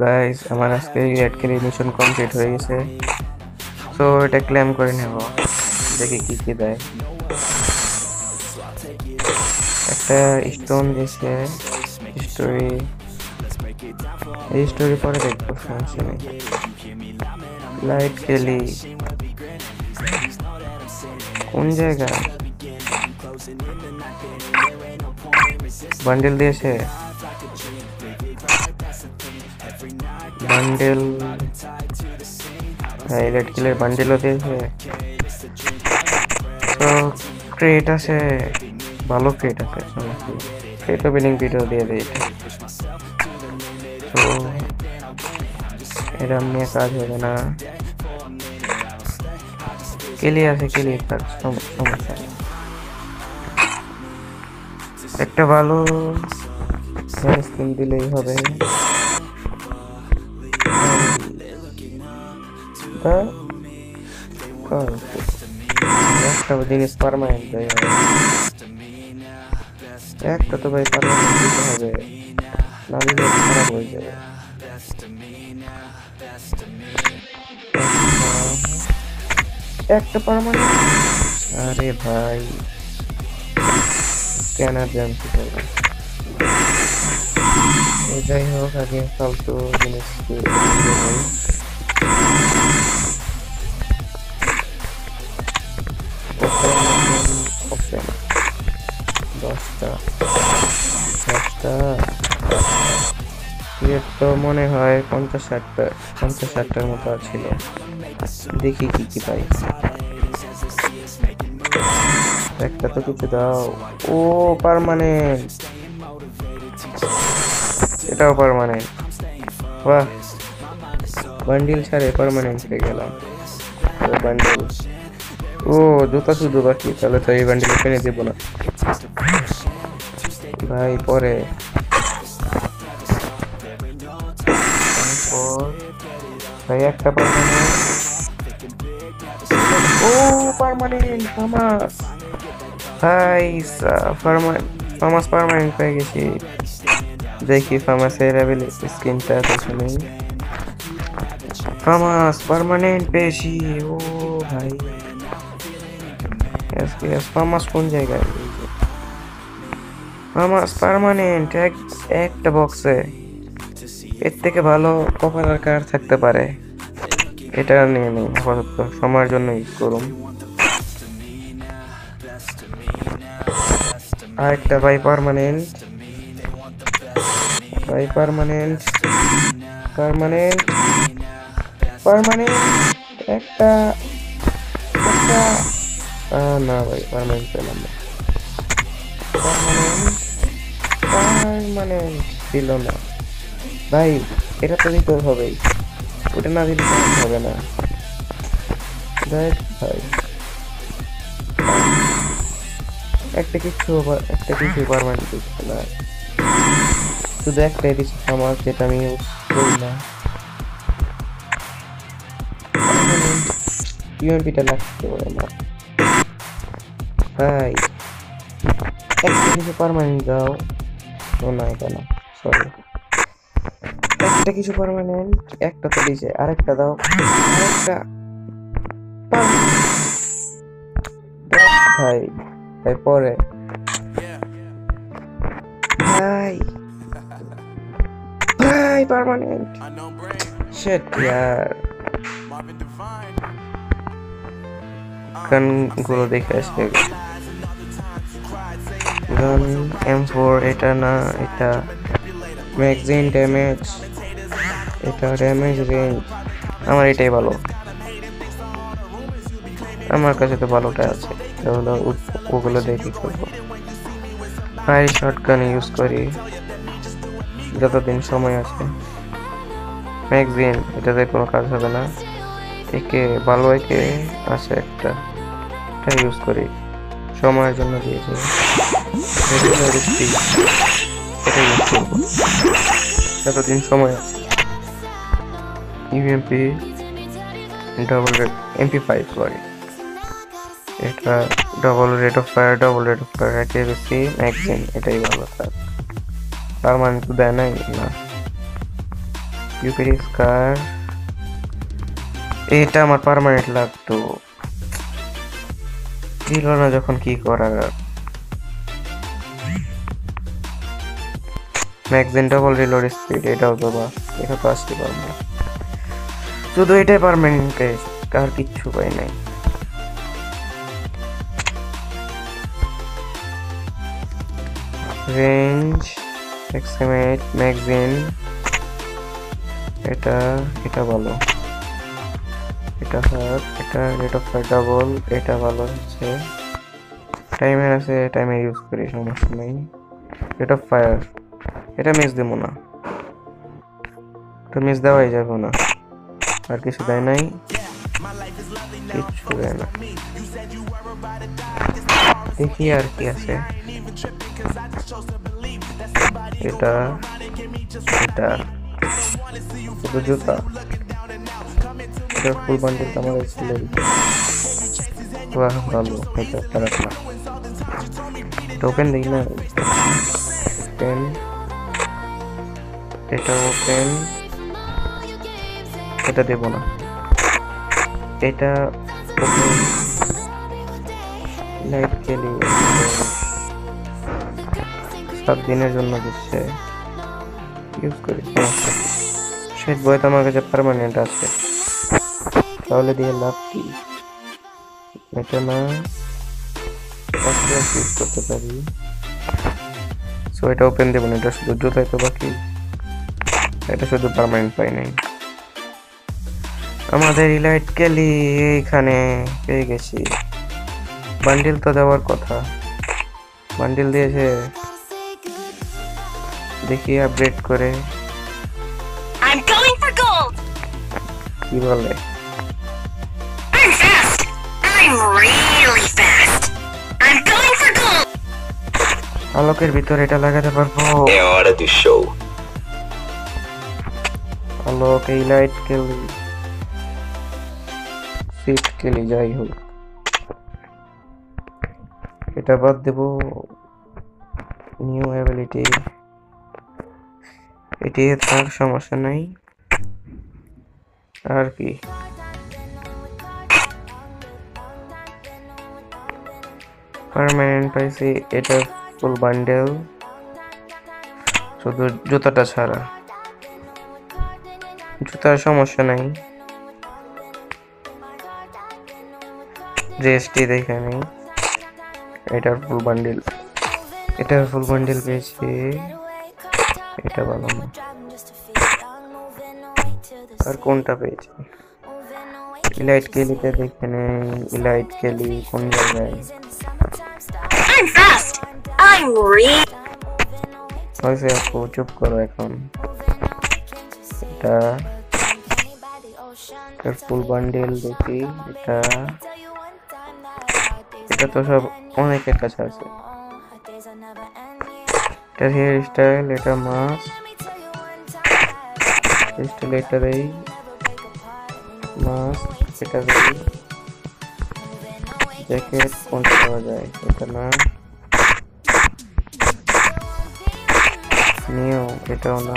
Guys, আমার আজকে red কিল mission complete হয়ে গেছে। সো এটা ক্লেম করে নেব, দেখি কি কি দেয়। একটা স্টোন দিয়েছে, স্টোরি এই স্টোরি পরে দেখবো, সমস্যা নেই। লাইট খেলি কোন জায়গা? বান্ডেল দিয়েছে, বান্ডেল। হ্যাঁ, রেড কিলের বান্ডেলও দিয়েছে। তো ক্রেট আছে, ভালো ক্রেট আছে, ক্রেট ওপেনিং ভিডিও দিয়ে দেয় এটা। তো এরম নিয়ে কাজ হবে না, কেলি আছে, কেলি কাজ সমস্যা নেই। একটা ভালো হেয়ার স্কিন দিলেই হবে। একটা জিনিস পার্মানেন্ট দেয়, একটা তো ভাই পার্মানেন্ট দিতে হবে, না দিলে খারাপ হয়ে যাবে। একটা পার্মানেন্ট, আরে ভাই স্ক্যানার জানতে পারবে। যাই হোক, আগে ফালতু জিনিস তো মনে হয় 50-60টার মতো ছিল। দেখি কি কি পাই। একটা তো কিছু দাও। ও পার্মানেন্ট, এটাও পার্মানেন্ট। বাহ, বান্ডিল ছাড়ে পার্মানেন্ট পেয়ে গেলাম। বান্ডিল, ও জুতা শুধু বাকি, তাহলে তো এই বান্ডিল কিনে দেবো না ভাই, পরে ভাই। একটা পার্মানেন্ট, ও পার্মানেন্ট ফামাস ভাই, ফামাস পার্মানেন্ট পেয়ে গেছি। দেখি ফামাসের স্কিনটা আসলে ফামাস পার্মানেন্ট পেয়েছি। ও ভাই, ফামাস কোন জায়গায়? ফামাস পার্মানেন্ট একটা বক্সে। এর থেকে ভালো কপালের কার্ড থাকতে পারে, এটা নিয়ে নেই আপাতত, সময়ের জন্য ইউজ করুন। আর একটা ভাই পার্মানেন্ট, ভাই পার্মানেন্ট পার্মানেন্ট পার্মানেন্ট একটা না ভাই, পার্মানেন্ট পেলাম না। পার্মানেন্ট দিল না ভাই, এটা তো দিতে হবেই, ওটা না দিলে হবে না ভাই। একটা কিছু পার্মানেন্ট দিচ্ছে না, শুধু একটাই দিচ্ছে আমার, যেটা আমি ইউজ করি না। ইউএমপিটা লাগতে পারে না ভাই, একটা কিছু পার্মানেন্ট দাও। ও না, এটা না, সরি। একটা কিছু পার্মানেন্ট, একটা তো দিছে, আরেকটা দাও, আরেকটা ভাই। ভাই পরে ভাই, ভাই পার্মানেন্ট শিট ইয়ার। গানগুলো দেখে আসবে, গান M4, এটা না, এটা ম্যাগজিন ড্যামেজ, এটা ড্যামেজ রেঞ্জ। আমার এটাই ভালো, আমার কাছে তো ভালোটা আছে, তাহলে ওগুলো দেখি করবো। ফায়ার শটগান ইউজ করি যতদিন সময় আছে। ম্যাগজিন, এটাতে কোনো কাজ হবে না। একে ভালো একে আছে একটা, এটা ইউজ করি, সময়ের জন্য দিয়েছে। এটা ইউজ করবো যতদিন সময় আছে। ইউএমপি MP5 সরি, এটা ডবল রেট অফ ফায়ার একে বেশি ম্যাগজিন, এটাই ভালো। তার পার্মানেন্ট দেয় নাই না, ইউপিডি স্কার এটা আমার পার্মানেন্ট লাগতো, ছিল না যখন কি করার। ম্যাগজিন ডাবল রিলোড স্পিড এটাও তো বা এটা তো আসতে পারবো না, শুধু এটাই পার্মানেন্ট পেজ, আর কিচ্ছু পাই নাই। রেঞ্জ এক্সিমেট ম্যাগজিন এটা এটা ভালো, এটা হাত, এটা রেট অফ ফায়ার ডাবল, এটা ভালো হচ্ছে। টাইমার আছে, টাইমার ইউজ করি সমস্যা নেই। রেট অফ ফায়ার এটা মিস দেবো না, তো মিস দেওয়াই যাবে না। আর কিছু দেয় নাই, কিচ্ছু দেয় না। দেখি আর কি আছে। এটা এটা শুধু জুতা, এটা ফুল বান্ডিল আমাদের ছেলে। বাহ ভালো, এটা খারাপ না। টোকেন দিই না, পেন এটা ওপেন, এটা দেব না। এটা লাইট খেলি 7 দিনের জন্য দিচ্ছে, ইউজ করি সমস্যা। শেড বয় তো আমার কাছে পার্মানেন্ট আছে, তাহলে দিয়ে লাভ কি? এটা না ইউজ করতে পারি, সো এটা ওপেন দেবো না, এটা শুধু জুতাই তো বাকি, এটা শুধু পার্মানেন্ট পাই নাই। আমাদের ইলাইট কেলি এইখানে পেয়ে গেছি। বান্ডিল তো দেওয়ার কথা, বান্ডিল দিয়েছে, দেখি আপডেট করে কি বলে। আলোকের ভিতরে এটা লাগাতে পারবো। আলোক এই লাইট কেলি সিট কেলি যাই হোক, এটা বাদ দেবো। নিউ অ্যাবিলিটি এটি থাক, সমস্যা নাই। আর কি পার্মানেন্ট পাইছি, এটা ফুল বান্ডেল, শুধু জুতাটা ছাড়া। জুতার সমস্যা নাই, জিএসটি দেখে নেই। এটার ফুল বান্ডিল, এটার ফুল বান্ডিল পেয়েছি, এটা ভালো না। আর কোনটা পেয়েছি? ইলাইট কেলিতে দেখে নেই, ইলাইট কেলি কোন জায়গায় হয়েছে? আপু চুপ করো এখন। এটা ফুল বান্ডিল দেখি, এটা এটা তো সব অনেকের কাছে আছে। এটা হেয়ার স্টাইল, এটা মাস্ক স্টাইল, এটা দেই মাস্ক, এটা দেই জ্যাকেট। কোনটা পাওয়া যায়? এটা না, নিও এটাও না,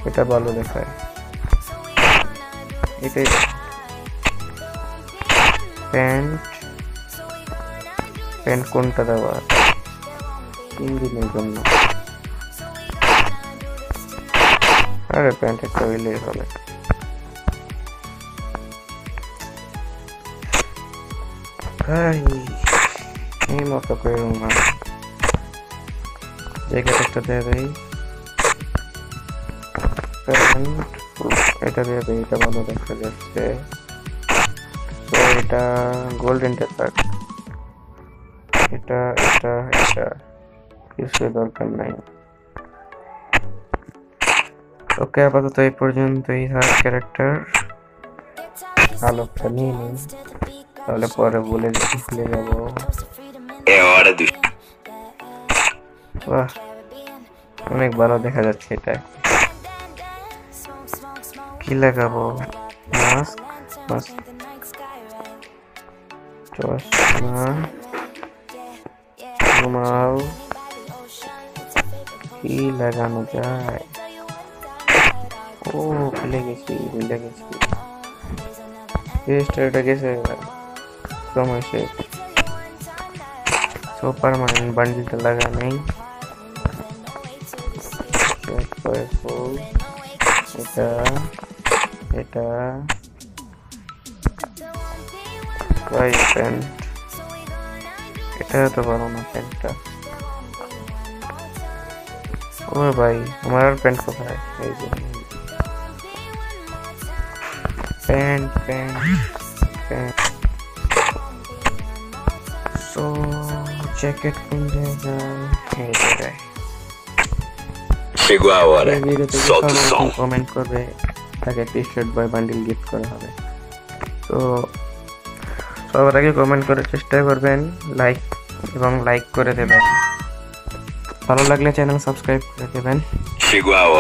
এটা ভালো দেখায়। এটা প্যান্ট, প্যান্ট কোনটা দেওয়া? 3 দিনের জন্য। আরে প্যান্ট একটা হইলেই হবে। এই মতো করে না, জ্যাকেট একটা দিয়ে দেই, এটা দিয়ে দেই, এটা ভালো দেখা যাচ্ছে। তো এটা গোল্ডেন টেপার, এটা এটা এটা কিছু দরকার নাই। ওকে, আপাতত এই পর্যন্তই থাক ক্যারেক্টার। আলোকটা নিয়ে নিন, তাহলে পরে ভুলে যাবো। বাহ, অনেক ভালো দেখা যাচ্ছে। এটা কি লাগাবো? মাস্ক, মাস্ক, চশমা, রুমাল, কি লাগানো যায়? ও ভুলে গেছি। রেজিস্টারটা গেছে সময় শেষ। সো পার্মানেন্ট বান্ডিলটা লাগা নেই। এটা প্যান্ট, এটা তো ভালো না প্যান্টটা। ও ভাই আমার আর প্যান্ট কোথায়? এই যে প্যান্ট। সো জ্যাকেট কোন জায়গায়? এই জায়গায়। Chegou a hora. Solta o som. Comment করবে, তাকে টি-শার্ট বা বান্ডিল গিফট করা হবে। তো সবার আগে কমেন্ট করার চেষ্টা করবেন, লাইক করে দেবেন। ভালো লাগলে চ্যানেল সাবস্ক্রাইব করে দেবেন। Chegou a hora.